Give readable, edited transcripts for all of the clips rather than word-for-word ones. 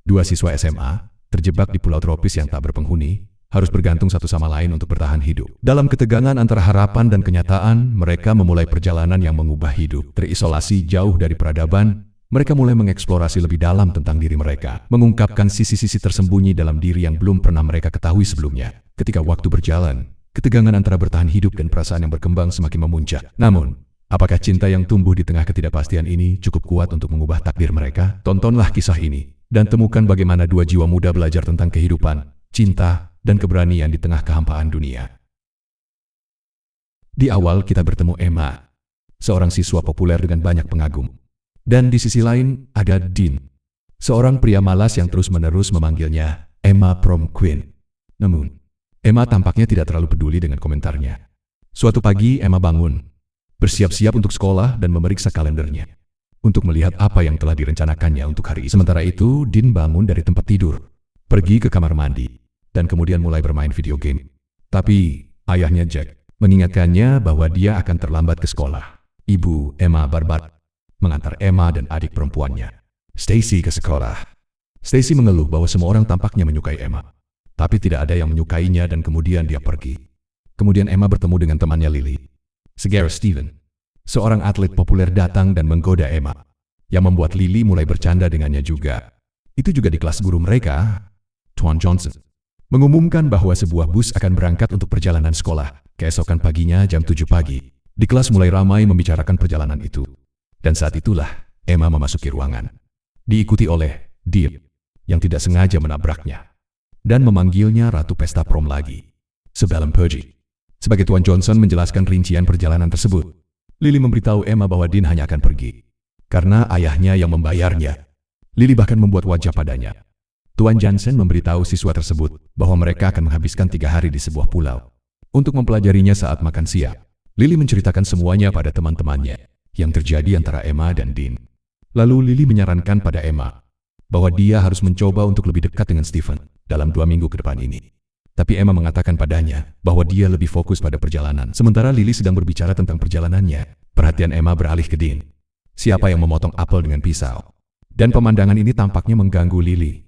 Dua siswa SMA, terjebak di pulau tropis yang tak berpenghuni, harus bergantung satu sama lain untuk bertahan hidup. Dalam ketegangan antara harapan dan kenyataan, mereka memulai perjalanan yang mengubah hidup. Terisolasi jauh dari peradaban, mereka mulai mengeksplorasi lebih dalam tentang diri mereka, mengungkapkan sisi-sisi tersembunyi dalam diri yang belum pernah mereka ketahui sebelumnya. Ketika waktu berjalan, ketegangan antara bertahan hidup dan perasaan yang berkembang semakin memuncak. Namun, apakah cinta yang tumbuh di tengah ketidakpastian ini cukup kuat untuk mengubah takdir mereka? Tontonlah kisah ini dan temukan bagaimana dua jiwa muda belajar tentang kehidupan, cinta, dan keberanian di tengah kehampaan dunia. Di awal kita bertemu Emma, seorang siswa populer dengan banyak pengagum. Dan di sisi lain ada Dean, seorang pria malas yang terus-menerus memanggilnya Emma Prom Queen. Namun, Emma tampaknya tidak terlalu peduli dengan komentarnya. Suatu pagi Emma bangun, bersiap-siap untuk sekolah dan memeriksa kalendernya untuk melihat apa yang telah direncanakannya untuk hari ini. Sementara itu, Dean bangun dari tempat tidur, pergi ke kamar mandi, dan kemudian mulai bermain video game. Tapi, ayahnya Jack mengingatkannya bahwa dia akan terlambat ke sekolah. Ibu, Emma Barbat, mengantar Emma dan adik perempuannya, Stacy, ke sekolah. Stacy mengeluh bahwa semua orang tampaknya menyukai Emma, tapi tidak ada yang menyukainya dan kemudian dia pergi. Kemudian Emma bertemu dengan temannya Lily. Segera Steven, seorang atlet populer, datang dan menggoda Emma, yang membuat Lily mulai bercanda dengannya juga. Itu juga di kelas guru mereka, Tuan Johnson mengumumkan bahwa sebuah bus akan berangkat untuk perjalanan sekolah. Keesokan paginya jam 7 pagi, di kelas mulai ramai membicarakan perjalanan itu. Dan saat itulah Emma memasuki ruangan, diikuti oleh Dean yang tidak sengaja menabraknya dan memanggilnya Ratu Pesta Prom lagi, sebelum pergi. Sebagai Tuan Johnson menjelaskan rincian perjalanan tersebut, Lily memberitahu Emma bahwa Dean hanya akan pergi karena ayahnya yang membayarnya. Lily bahkan membuat wajah padanya. Tuan Johnson memberitahu siswa tersebut bahwa mereka akan menghabiskan 3 hari di sebuah pulau untuk mempelajarinya saat makan siang. Lily menceritakan semuanya pada teman-temannya yang terjadi antara Emma dan Dean. Lalu Lily menyarankan pada Emma bahwa dia harus mencoba untuk lebih dekat dengan Stephen dalam 2 minggu ke depan ini. Tapi Emma mengatakan padanya bahwa dia lebih fokus pada perjalanan. Sementara Lily sedang berbicara tentang perjalanannya, perhatian Emma beralih ke Dean. Siapa yang memotong apel dengan pisau? Dan pemandangan ini tampaknya mengganggu Lily.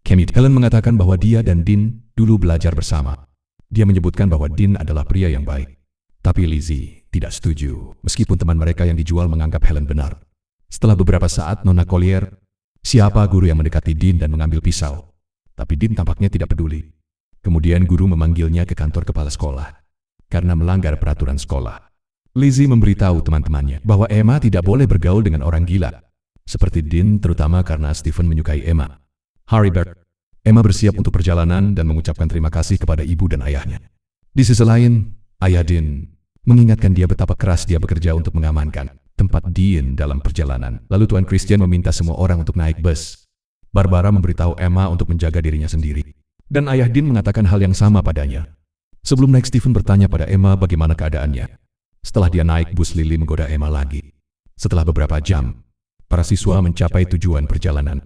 Helen mengatakan bahwa dia dan Dean dulu belajar bersama. Dia menyebutkan bahwa Dean adalah pria yang baik. Tapi Lizzie tidak setuju, meskipun teman mereka yang dijual menganggap Helen benar. Setelah beberapa saat, Nona Collier, siapa guru yang mendekati Dean dan mengambil pisau? Tapi Dean tampaknya tidak peduli. Kemudian guru memanggilnya ke kantor kepala sekolah karena melanggar peraturan sekolah. Lizzie memberitahu teman-temannya bahwa Emma tidak boleh bergaul dengan orang gila, seperti Dean, terutama karena Stephen menyukai Emma. Haribert, Emma bersiap untuk perjalanan dan mengucapkan terima kasih kepada ibu dan ayahnya. Di sisi lain, ayah Dean mengingatkan dia betapa keras dia bekerja untuk mengamankan tempat Dean dalam perjalanan. Lalu Tuan Christian meminta semua orang untuk naik bus. Barbara memberitahu Emma untuk menjaga dirinya sendiri. Dan ayah Dean mengatakan hal yang sama padanya. Sebelum naik, Stephen bertanya pada Emma bagaimana keadaannya. Setelah dia naik bus, Lily menggoda Emma lagi. Setelah beberapa jam, para siswa mencapai tujuan perjalanan.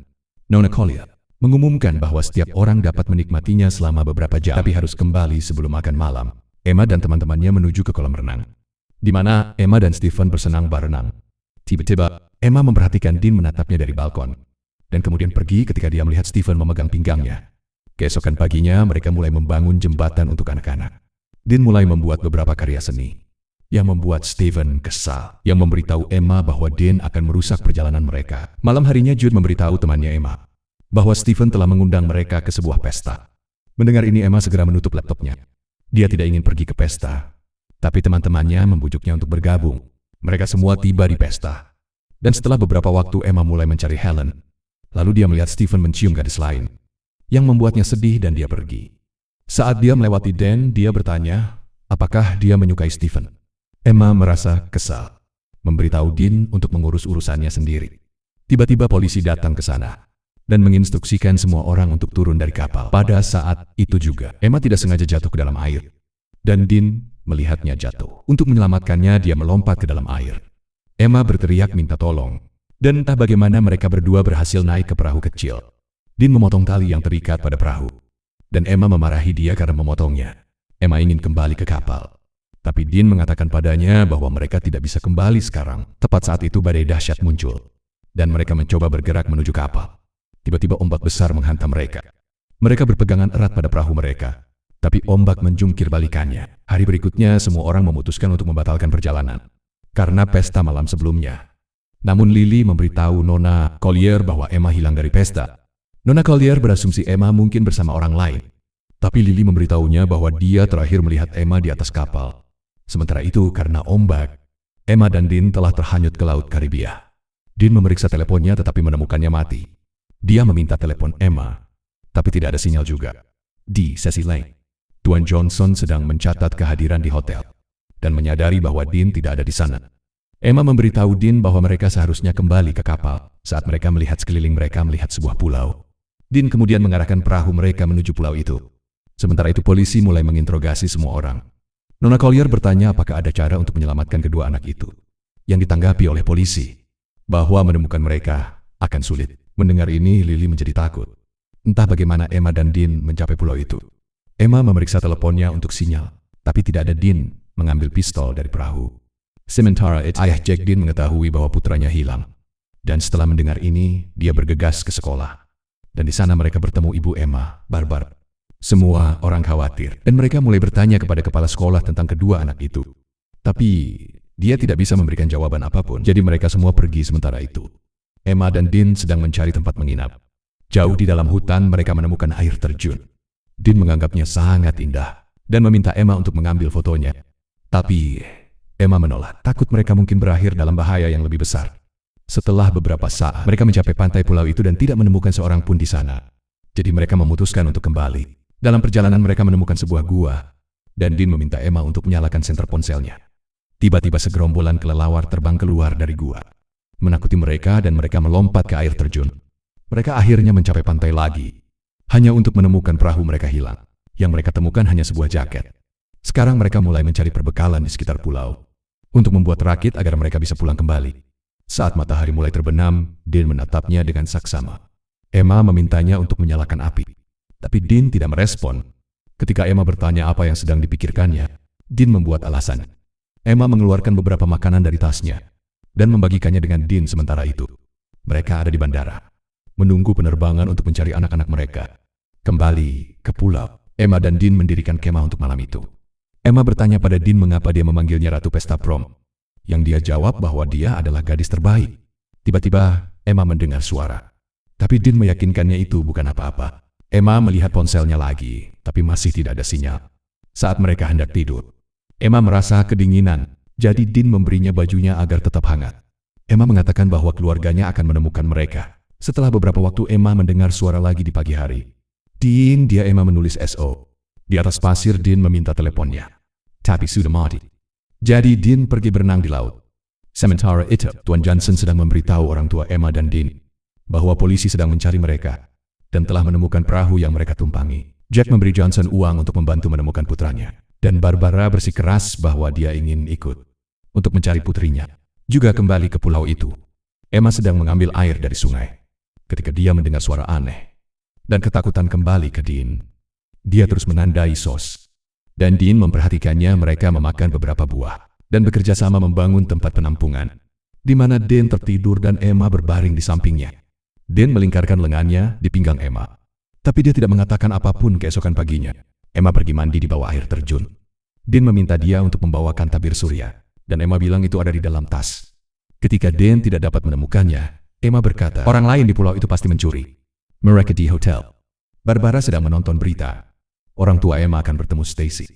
Nona Collier mengumumkan bahwa setiap orang dapat menikmatinya selama beberapa jam, tapi harus kembali sebelum makan malam. Emma dan teman-temannya menuju ke kolam renang, di mana Emma dan Stephen bersenang berenang. Tiba-tiba, Emma memperhatikan Dean menatapnya dari balkon, dan kemudian pergi ketika dia melihat Stephen memegang pinggangnya. Keesokan paginya, mereka mulai membangun jembatan untuk anak-anak. Dean mulai membuat beberapa karya seni yang membuat Stephen kesal, yang memberitahu Emma bahwa Dean akan merusak perjalanan mereka. Malam harinya, Jude memberitahu temannya Emma bahwa Stephen telah mengundang mereka ke sebuah pesta. Mendengar ini, Emma segera menutup laptopnya. Dia tidak ingin pergi ke pesta, tapi teman-temannya membujuknya untuk bergabung. Mereka semua tiba di pesta. Dan setelah beberapa waktu, Emma mulai mencari Helen. Lalu dia melihat Stephen mencium gadis lain, yang membuatnya sedih dan dia pergi. Saat dia melewati Dan, dia bertanya, apakah dia menyukai Stephen? Emma merasa kesal, memberitahu Dean untuk mengurus urusannya sendiri. Tiba-tiba polisi datang ke sana dan menginstruksikan semua orang untuk turun dari kapal. Pada saat itu juga, Emma tidak sengaja jatuh ke dalam air. Dan Dean melihatnya jatuh. Untuk menyelamatkannya, dia melompat ke dalam air. Emma berteriak minta tolong. Dan entah bagaimana mereka berdua berhasil naik ke perahu kecil. Dean memotong tali yang terikat pada perahu. Dan Emma memarahi dia karena memotongnya. Emma ingin kembali ke kapal. Tapi Dean mengatakan padanya bahwa mereka tidak bisa kembali sekarang. Tepat saat itu badai dahsyat muncul. Dan mereka mencoba bergerak menuju kapal. Tiba-tiba ombak besar menghantam mereka. Mereka berpegangan erat pada perahu mereka. Tapi ombak menjungkir balikannya. Hari berikutnya semua orang memutuskan untuk membatalkan perjalanan. Karena pesta malam sebelumnya. Namun Lily memberitahu Nona Collier bahwa Emma hilang dari pesta. Nona Collier berasumsi Emma mungkin bersama orang lain. Tapi Lily memberitahunya bahwa dia terakhir melihat Emma di atas kapal. Sementara itu karena ombak, Emma dan Dean telah terhanyut ke Laut Karibia. Dean memeriksa teleponnya tetapi menemukannya mati. Dia meminta telepon Emma, tapi tidak ada sinyal juga. Di sesi lain, Tuan Johnson sedang mencatat kehadiran di hotel dan menyadari bahwa Dean tidak ada di sana. Emma memberitahu Dean bahwa mereka seharusnya kembali ke kapal saat mereka melihat sekeliling mereka melihat sebuah pulau. Dean kemudian mengarahkan perahu mereka menuju pulau itu. Sementara itu polisi mulai menginterogasi semua orang. Nona Collier bertanya apakah ada cara untuk menyelamatkan kedua anak itu. Yang ditanggapi oleh polisi, bahwa menemukan mereka akan sulit. Mendengar ini, Lily menjadi takut. Entah bagaimana Emma dan Dean mencapai pulau itu. Emma memeriksa teleponnya untuk sinyal, tapi tidak ada Dean mengambil pistol dari perahu. Sementara itu, ayah Jack Dean mengetahui bahwa putranya hilang. Dan setelah mendengar ini, dia bergegas ke sekolah. Dan di sana mereka bertemu ibu Emma, Barbara. Semua orang khawatir, dan mereka mulai bertanya kepada kepala sekolah tentang kedua anak itu. Tapi, dia tidak bisa memberikan jawaban apapun, jadi mereka semua pergi sementara itu. Emma dan Dean sedang mencari tempat menginap. Jauh di dalam hutan, mereka menemukan air terjun. Dean menganggapnya sangat indah, dan meminta Emma untuk mengambil fotonya. Tapi, Emma menolak, takut mereka mungkin berakhir dalam bahaya yang lebih besar. Setelah beberapa saat, mereka mencapai pantai pulau itu dan tidak menemukan seorang pun di sana. Jadi mereka memutuskan untuk kembali. Dalam perjalanan mereka menemukan sebuah gua, dan Dean meminta Emma untuk menyalakan senter ponselnya. Tiba-tiba segerombolan kelelawar terbang keluar dari gua, menakuti mereka dan mereka melompat ke air terjun. Mereka akhirnya mencapai pantai lagi, hanya untuk menemukan perahu mereka hilang. Yang mereka temukan hanya sebuah jaket. Sekarang mereka mulai mencari perbekalan di sekitar pulau, untuk membuat rakit agar mereka bisa pulang kembali. Saat matahari mulai terbenam, Dean menatapnya dengan saksama. Emma memintanya untuk menyalakan api. Tapi Dean tidak merespon. Ketika Emma bertanya apa yang sedang dipikirkannya, Dean membuat alasan. Emma mengeluarkan beberapa makanan dari tasnya dan membagikannya dengan Dean sementara itu. Mereka ada di bandara, menunggu penerbangan untuk mencari anak-anak mereka. Kembali ke pulau, Emma dan Dean mendirikan kemah untuk malam itu. Emma bertanya pada Dean mengapa dia memanggilnya Ratu Pesta Prom. Yang dia jawab bahwa dia adalah gadis terbaik. Tiba-tiba, Emma mendengar suara. Tapi Dean meyakinkannya itu bukan apa-apa. Emma melihat ponselnya lagi, tapi masih tidak ada sinyal. Saat mereka hendak tidur, Emma merasa kedinginan, jadi Dean memberinya bajunya agar tetap hangat. Emma mengatakan bahwa keluarganya akan menemukan mereka. Setelah beberapa waktu Emma mendengar suara lagi di pagi hari. Dean, Emma menulis SO. Di atas pasir Dean meminta teleponnya. Tapi sudah mati. Jadi Dean pergi berenang di laut. Sementara itu, Tuan Johnson sedang memberitahu orang tua Emma dan Dean bahwa polisi sedang mencari mereka dan telah menemukan perahu yang mereka tumpangi. Jack memberi Johnson uang untuk membantu menemukan putranya. Dan Barbara bersikeras bahwa dia ingin ikut untuk mencari putrinya. Juga kembali ke pulau itu. Emma sedang mengambil air dari sungai. Ketika dia mendengar suara aneh dan ketakutan kembali ke Dean. Dia terus menandai sos. Dan Dean memperhatikannya mereka memakan beberapa buah dan bekerja sama membangun tempat penampungan, di mana Dean tertidur dan Emma berbaring di sampingnya. Dean melingkarkan lengannya di pinggang Emma. Tapi dia tidak mengatakan apapun keesokan paginya. Emma pergi mandi di bawah air terjun. Dean meminta dia untuk membawakan tabir surya. Dan Emma bilang itu ada di dalam tas. Ketika Dean tidak dapat menemukannya, Emma berkata, orang lain di pulau itu pasti mencuri. Mereka di hotel. Barbara sedang menonton berita. Orang tua Emma akan bertemu Stacy.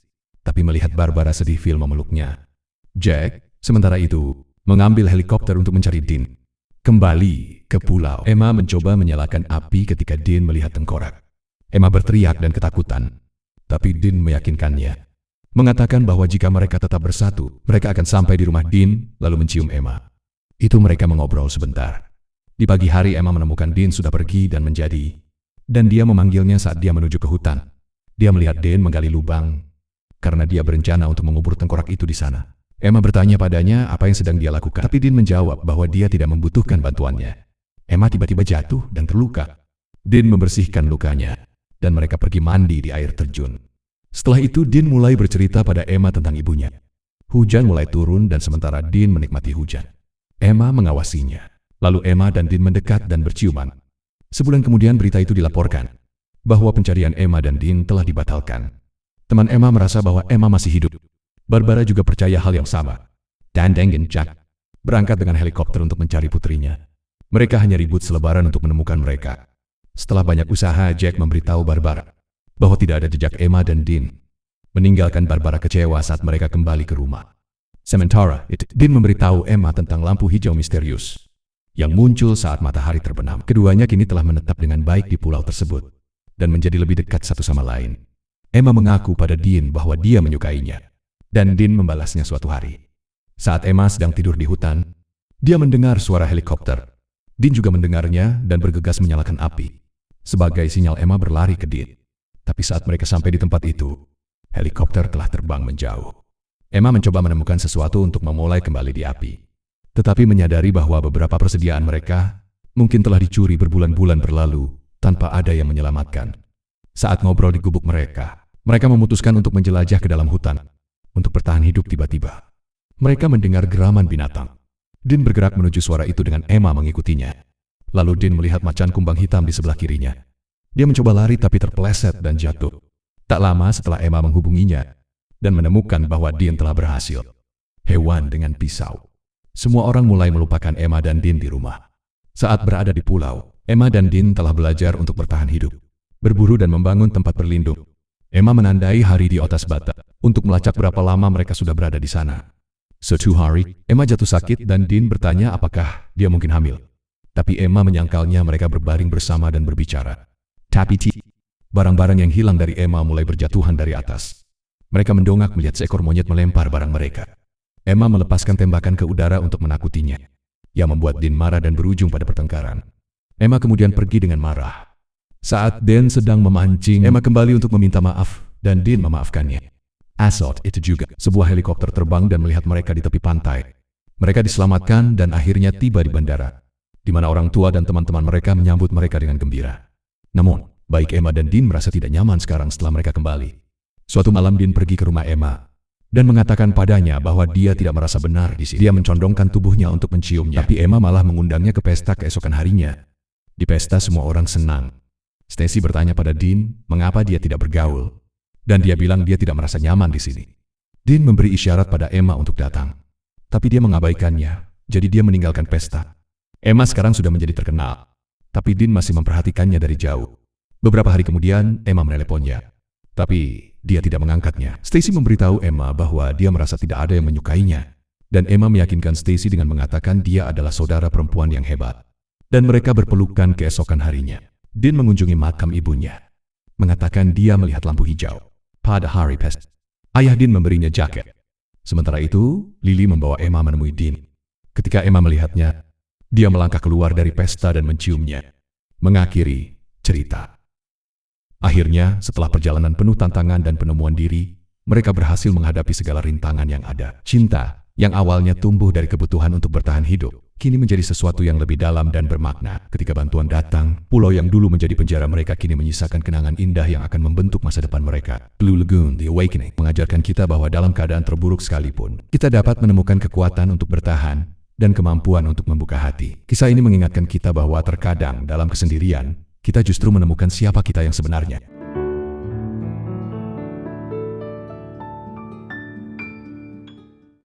Tapi melihat Barbara sedih, Phil memeluknya. Jack, sementara itu, mengambil helikopter untuk mencari Dean. Kembali ke pulau. Emma mencoba menyalakan api ketika Dean melihat tengkorak. Emma berteriak dan ketakutan. Tapi Dean meyakinkannya. Mengatakan bahwa jika mereka tetap bersatu, mereka akan sampai di rumah Dean, lalu mencium Emma. Itu mereka mengobrol sebentar. Di pagi hari Emma menemukan Dean sudah pergi dan menjadi. Dan dia memanggilnya saat dia menuju ke hutan. Dia melihat Dean menggali lubang, karena dia berencana untuk mengubur tengkorak itu di sana. Emma bertanya padanya apa yang sedang dia lakukan, tapi Dean menjawab bahwa dia tidak membutuhkan bantuannya. Emma tiba-tiba jatuh dan terluka. Dean membersihkan lukanya, dan mereka pergi mandi di air terjun. Setelah itu Dean mulai bercerita pada Emma tentang ibunya. Hujan mulai turun dan sementara Dean menikmati hujan, Emma mengawasinya. Lalu Emma dan Dean mendekat dan berciuman. Sebulan kemudian berita itu dilaporkan bahwa pencarian Emma dan Dean telah dibatalkan. Teman Emma merasa bahwa Emma masih hidup. Barbara juga percaya hal yang sama. Dan Dan dan Jack berangkat dengan helikopter untuk mencari putrinya. Mereka hanya ribut selebaran untuk menemukan mereka. Setelah banyak usaha, Jack memberitahu Barbara bahwa tidak ada jejak Emma dan Dean. Meninggalkan Barbara kecewa saat mereka kembali ke rumah. Sementara itu, Dean memberitahu Emma tentang lampu hijau misterius yang muncul saat matahari terbenam. Keduanya kini telah menetap dengan baik di pulau tersebut dan menjadi lebih dekat satu sama lain. Emma mengaku pada Dean bahwa dia menyukainya, dan Dean membalasnya suatu hari. Saat Emma sedang tidur di hutan, dia mendengar suara helikopter. Dean juga mendengarnya dan bergegas menyalakan api sebagai sinyal Emma berlari ke Dean. Tapi saat mereka sampai di tempat itu, helikopter telah terbang menjauh. Emma mencoba menemukan sesuatu untuk memulai kembali di api, tetapi menyadari bahwa beberapa persediaan mereka mungkin telah dicuri berbulan-bulan berlalu tanpa ada yang menyelamatkan. Saat ngobrol di gubuk mereka memutuskan untuk menjelajah ke dalam hutan untuk bertahan hidup. Tiba-tiba mereka mendengar geraman binatang. Dean bergerak menuju suara itu dengan Emma mengikutinya. Lalu Dean melihat macan kumbang hitam di sebelah kirinya. Dia mencoba lari tapi terpeleset dan jatuh. Tak lama setelah Emma menghubunginya dan menemukan bahwa Dean telah berhasil. Hewan dengan pisau. Semua orang mulai melupakan Emma dan Dean di rumah. Saat berada di pulau, Emma dan Dean telah belajar untuk bertahan hidup, berburu dan membangun tempat berlindung. Emma menandai hari di atas bata untuk melacak berapa lama mereka sudah berada di sana. Suatu hari, Emma jatuh sakit dan Dean bertanya apakah dia mungkin hamil. Tapi Emma menyangkalnya mereka berbaring bersama dan berbicara. Tapi barang-barang yang hilang dari Emma mulai berjatuhan dari atas. Mereka mendongak melihat seekor monyet melempar barang mereka. Emma melepaskan tembakan ke udara untuk menakutinya, yang membuat Dean marah dan berujung pada pertengkaran. Emma kemudian pergi dengan marah. Saat Dean sedang memancing, Emma kembali untuk meminta maaf dan Dean memaafkannya. Saat itu juga, sebuah helikopter terbang dan melihat mereka di tepi pantai. Mereka diselamatkan dan akhirnya tiba di bandara, di mana orang tua dan teman-teman mereka menyambut mereka dengan gembira. Namun, baik Emma dan Dean merasa tidak nyaman sekarang setelah mereka kembali. Suatu malam Dean pergi ke rumah Emma dan mengatakan padanya bahwa dia tidak merasa benar di sini. Dia mencondongkan tubuhnya untuk menciumnya, tapi Emma malah mengundangnya ke pesta keesokan harinya. Di pesta semua orang senang. Stacy bertanya pada Dean mengapa dia tidak bergaul, dan dia bilang dia tidak merasa nyaman di sini. Dean memberi isyarat pada Emma untuk datang, tapi dia mengabaikannya, jadi dia meninggalkan pesta. Emma sekarang sudah menjadi terkenal, tapi Dean masih memperhatikannya dari jauh. Beberapa hari kemudian, Emma meneleponnya, tapi dia tidak mengangkatnya. Stacy memberitahu Emma bahwa dia merasa tidak ada yang menyukainya, dan Emma meyakinkan Stacy dengan mengatakan dia adalah saudara perempuan yang hebat. Dan mereka berpelukan keesokan harinya. Dean mengunjungi makam ibunya, mengatakan dia melihat lampu hijau. Pada hari pesta, ayah Dean memberinya jaket. Sementara itu, Lily membawa Emma menemui Dean. Ketika Emma melihatnya, dia melangkah keluar dari pesta dan menciumnya. Mengakhiri cerita. Akhirnya, setelah perjalanan penuh tantangan dan penemuan diri, mereka berhasil menghadapi segala rintangan yang ada. Cinta, yang awalnya tumbuh dari kebutuhan untuk bertahan hidup, kini menjadi sesuatu yang lebih dalam dan bermakna. Ketika bantuan datang, pulau yang dulu menjadi penjara mereka kini menyisakan kenangan indah yang akan membentuk masa depan mereka. Blue Lagoon, The Awakening, mengajarkan kita bahwa dalam keadaan terburuk sekalipun, kita dapat menemukan kekuatan untuk bertahan dan kemampuan untuk membuka hati. Kisah ini mengingatkan kita bahwa terkadang dalam kesendirian, kita justru menemukan siapa kita yang sebenarnya.